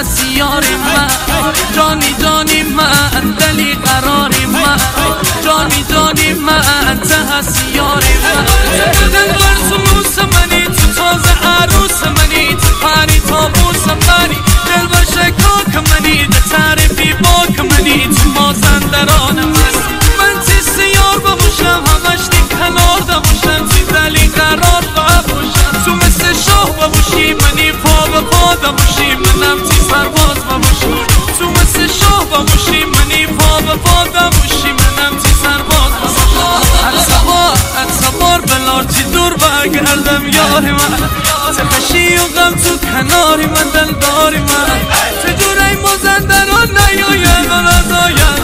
هستی یاری من، جانی جانی من، دلی قراری من، جانی جانی من، ته هستی یاری من. دل برسوس منی، تو تازه عروس منی، تو پری تابوس منی، دل بر شکاک منی، ده تعریفی باک منی، تو مازندران من تیست یار بموشم، همش دی کنار دموشم، تی دلی قرار بموشم، تو مثل شاه بموشی منی، پا به پا دموشی منم تی سرباز بموشی، تو مثل شاه بموشی منی، پا به پا دموشی منم تی سرباز بموشی. هر سوار بلار تی دور بگردم یاری من، تخشی و غم تو کناری من، دلداری من، چجور ای مازندران نیاید و نزاید